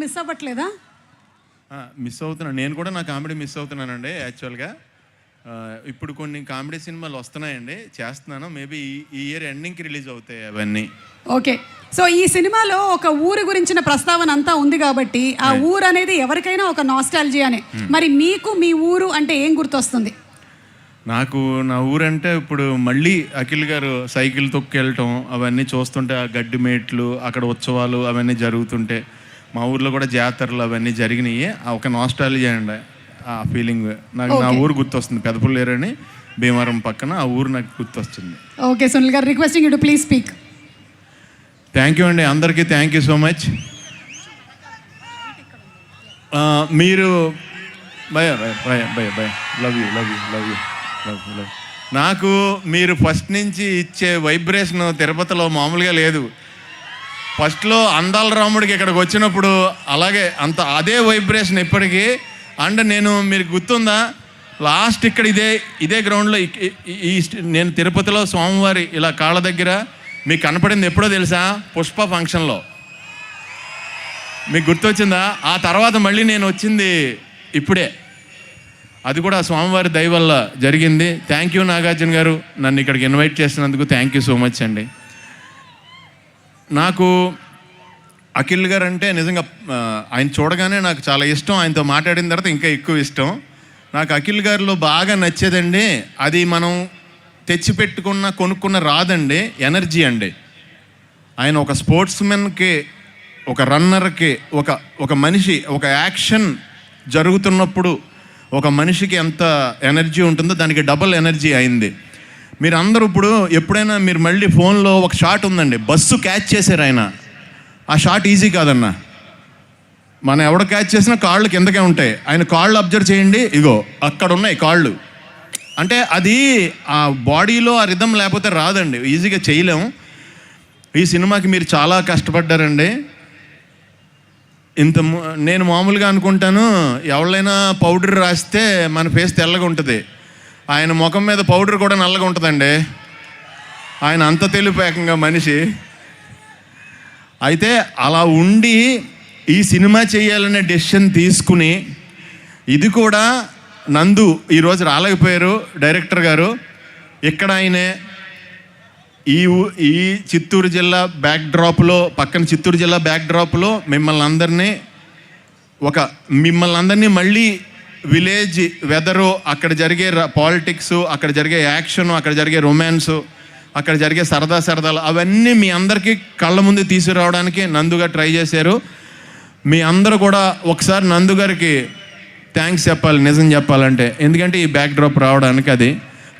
Miss అవ్వట్లేదా? Miss అవుతున్నాను. నేను కూడా నా కామెడీ మిస్ అవుతున్నానండి. యాక్చువల్గా ఇప్పుడు కొన్ని కామెడీ సినిమాలు వస్తున్నాయండి, చేస్తున్నాను. మేబీ ఈ ఇయర్ ఎండింగ్కి రిలీజ్ అవుతాయి అవన్నీ. ఓకే, సో ఈ సినిమాలో ఒక ఊరు గురించిన ప్రస్తావన అంతా ఉంది కాబట్టి ఆ ఊరు అనేది ఎవరికైనా ఒక నాస్టాలజియానే. మరి మీకు మీ ఊరు అంటే ఏం గుర్తొస్తుంది? నాకు నా ఊరంటే ఇప్పుడు మళ్ళీ అఖిల్ గారు సైకిల్ తొక్కెళ్ళటం అవన్నీ చూస్తుంటే, ఆ గడ్డి మేట్లు, అక్కడ ఉత్సవాలు అవన్నీ జరుగుతుంటే, మా ఊర్లో కూడా జాతరలు అవన్నీ జరిగినాయి. ఒక నాస్టాలజీ అండి, ఆ ఫీలింగ్ నాకు. నా ఊరు గుర్తొస్తుంది, పెదపుల్లేరని, భీమవరం పక్కన ఆ ఊరు నాకు గుర్తొస్తుంది. ఓకే సునీల్ గారు, requesting you to please speak. Thank you అండి అందరికీ, థ్యాంక్ యూ సో మచ్. మీరు భయ భయ భయ భయ భయ love you love you love you love you love. నాకు మీరు ఫస్ట్ నుంచి ఇచ్చే వైబ్రేషన్ తిరుపతిలో మామూలుగా లేదు. ఫస్ట్లో అందాల రాముడికి ఇక్కడికి వచ్చినప్పుడు అలాగే అదే వైబ్రేషన్ ఇప్పటికీ. అండ్ నేను, మీరు గుర్తుందా, లాస్ట్ ఇక్కడ ఇదే గ్రౌండ్లో నేను తిరుపతిలో స్వామివారి ఇలా కాళ్ళ దగ్గర మీకు కనపడింది ఎప్పుడో తెలుసా? పుష్ప ఫంక్షన్లో. మీకు గుర్తొచ్చిందా? ఆ తర్వాత మళ్ళీ నేను వచ్చింది ఇప్పుడే. అది కూడా స్వామివారి దయ వల్ల జరిగింది. థ్యాంక్ యూ నాగార్జున గారు, నన్ను ఇక్కడికి ఇన్వైట్ చేసినందుకు థ్యాంక్ యూ సో మచ్ అండి. నాకు అఖిల్ గారు అంటే నిజంగా ఆయన చూడగానే నాకు చాలా ఇష్టం. ఆయనతో మాట్లాడిన తర్వాత ఇంకా ఎక్కువ ఇష్టం. నాకు అఖిల్ గారిలో బాగా నచ్చేదండి, అది మనం కొనుక్కున్న రాదండి, ఎనర్జీ అండి. ఆయన ఒక స్పోర్ట్స్మెన్కి, ఒక రన్నర్కి, ఒక మనిషి, ఒక యాక్షన్ జరుగుతున్నప్పుడు ఒక మనిషికి ఎంత ఎనర్జీ ఉంటుందో దానికి డబుల్ ఎనర్జీ అయింది. మీరు అందరూ ఇప్పుడు ఎప్పుడైనా మీరు మళ్ళీ ఫోన్లో ఒక షాట్ ఉందండి, బస్సు క్యాచ్ చేశారు ఆయన. ఆ షాట్ ఈజీ కాదన్న. మనం ఎవడ క్యాచ్ చేసినా కాళ్ళు కిందకే ఉంటాయి. ఆయన కాళ్ళు అబ్జర్వ్ చేయండి, ఇగో అక్కడ ఉన్నాయి కాళ్ళు. అంటే అది ఆ బాడీలో ఆ రిథం లేకపోతే రాదండి, ఈజీగా చేయలేము. ఈ సినిమాకి మీరు చాలా కష్టపడ్డారండి. నేను మామూలుగా అనుకుంటాను, ఎవరైనా పౌడర్ రాస్తే మన ఫేస్ తెల్లగా ఉంటుంది, ఆయన ముఖం మీద పౌడర్ కూడా నల్లగా ఉంటుందండి. ఆయన అంత తెలివిపేకంగా మనిషి. అయితే అలా ఉండి ఈ సినిమా చేయాలనే డెసిషన్ తీసుకుని, ఇది కూడా నందు ఈరోజు రాలేకపోయారు డైరెక్టర్ గారు. ఇక్కడ ఆయనే ఈ చిత్తూరు జిల్లా పక్కన చిత్తూరు జిల్లా బ్యాక్డ్రాప్లో మిమ్మల్ని అందరినీ మళ్ళీ విలేజ్ వెదరు, అక్కడ జరిగే పాలిటిక్స్, అక్కడ జరిగే యాక్షన్, అక్కడ జరిగే రొమాన్స్, అక్కడ జరిగే సరదాలు అవన్నీ మీ అందరికీ కళ్ళ ముందు తీసుకురావడానికి నందుగా ట్రై చేశారు. మీ అందరూ కూడా ఒకసారి నందు గారికి థ్యాంక్స్ చెప్పాలి, నిజం చెప్పాలంటే. ఎందుకంటే ఈ బ్యాక్డ్రాప్ రావడానికి అది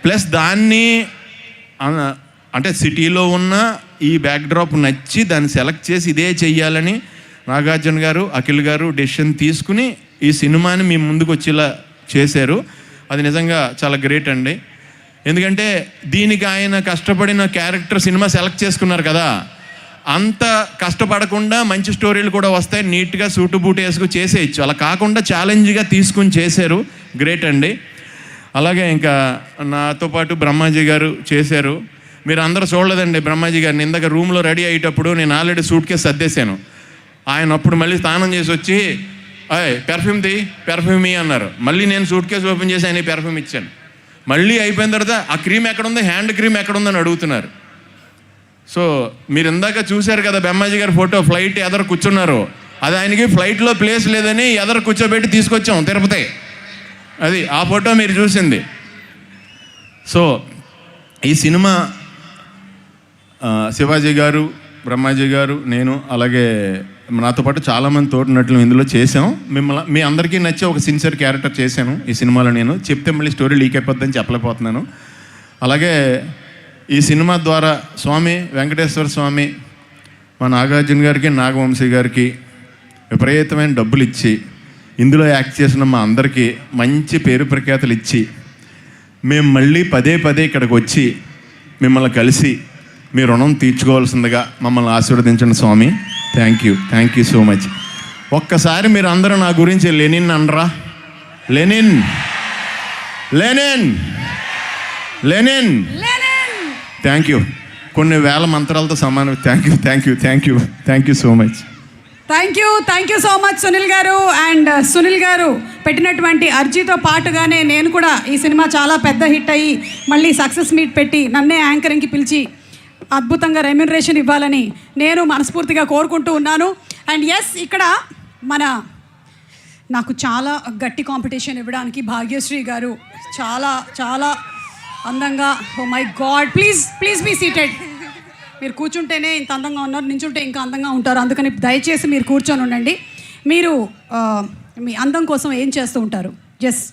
ప్లస్ దాన్ని అంటే సిటీలో ఉన్న ఈ బ్యాక్డ్రాప్ నచ్చి దాన్ని సెలెక్ట్ చేసి ఇదే చెయ్యాలని నాగార్జున గారు, అఖిల్ గారు డెసిషన్ తీసుకుని ఈ సినిమాని మీ ముందుకు వచ్చేలా చేశారు. అది నిజంగా చాలా గ్రేట్ అండి. ఎందుకంటే దీనికి ఆయన కష్టపడిన క్యారెక్టర్ సినిమా సెలెక్ట్ చేసుకున్నారు కదా, అంత కష్టపడకుండా మంచి స్టోరీలు కూడా వస్తాయి, నీట్గా సూటు బూటు వేసుకుని చేసేయచ్చు. అలా కాకుండా ఛాలెంజ్గా తీసుకుని చేశారు, గ్రేట్ అండి. అలాగే ఇంకా నాతో పాటు బ్రహ్మాజీ గారు చేశారు. మీరు అందరూ చూడలేదండి బ్రహ్మాజీ గారిని. ఇందాక రూమ్లో రెడీ అయ్యేటప్పుడు నేను ఆల్రెడీ సూట్ కేసు సర్దేశాను. ఆయన అప్పుడు మళ్ళీ స్నానం చేసి వచ్చి పెర్ఫ్యూమ్ అన్నారు. మళ్ళీ నేను సూట్ కేసు ఓపెన్ చేసి ఆయన పెర్ఫ్యూమ్ ఇచ్చాను. మళ్ళీ అయిపోయిన తర్వాత ఆ క్రీమ్ ఎక్కడుంది, హ్యాండ్ క్రీమ్ ఎక్కడుందని అడుగుతున్నారు. సో మీరు ఇందాక చూశారు కదా బ్రహ్మాజీ గారి ఫోటో, ఫ్లైట్ ఎదరు కూర్చున్నారు. అది ఆయనకి ఫ్లైట్లో ప్లేస్ లేదని ఎదరు కూర్చోబెట్టి తీసుకొచ్చాం తిరుపతి. అది ఆ ఫోటో మీరు చూసింది. సో ఈ సినిమా శివాజీ గారు, బ్రహ్మాజీ గారు, నేను, అలాగే నాతో పాటు చాలామంది తోటి నటులు ఇందులో చేసాం. మీ అందరికీ నచ్చే ఒక సిన్సియర్ క్యారెక్టర్ చేశాను ఈ సినిమాలో. నేను చెప్తే మళ్ళీ స్టోరీ లీక్ అయిపోద్దని చెప్పలేకపోతున్నాను. అలాగే ఈ సినిమా ద్వారా స్వామి వెంకటేశ్వర స్వామి మా నాగార్జున గారికి, నాగవంశీ గారికి విపరీతమైన డబ్బులు ఇచ్చి ఇందులో యాక్ట్ చేసిన మా అందరికీ మంచి పేరు ప్రఖ్యాతులు ఇచ్చి మేము మళ్ళీ పదే ఇక్కడికి వచ్చి మిమ్మల్ని కలిసి మీ రుణం తీర్చుకోవాల్సిందిగా మమ్మల్ని ఆశీర్వదించండి స్వామి. Thank you so much. ఒక్కసారి మీరు అందరూ నా గురించి లెనిన్ అనరా? Lenin Lenin Lenin thank you. కొన్ని వేల మంత్రాలతో సమానం. Thank you so much. Thank you so much Sunil garu. And Sunil గారు పెట్టినటువంటి అర్జీతో పాటుగానే నేను కూడా ఈ సినిమా చాలా పెద్ద హిట్ అయ్యి మళ్ళీ సక్సెస్ మీట్ పెట్టి నన్నే యాంకరింగ్కి పిలిచి అద్భుతంగా రెమ్యునరేషన్ ఇవ్వాలని నేను మనస్ఫూర్తిగా కోరుకుంటూ ఉన్నాను. అండ్ ఎస్, ఇక్కడ నాకు చాలా గట్టి కాంపిటీషన్ ఇవ్వడానికి భాగ్యశ్రీ గారు చాలా చాలా అందంగా, oh my god, please be seated. మీరు కూర్చుంటేనే ఇంత అందంగా ఉన్నారు, నించుంటే ఇంకా అందంగా ఉంటారు. అందుకని దయచేసి మీరు కూర్చొని ఉండండి. మీరు మీ అందం కోసం ఏం చేస్తూ ఉంటారు? జస్ట్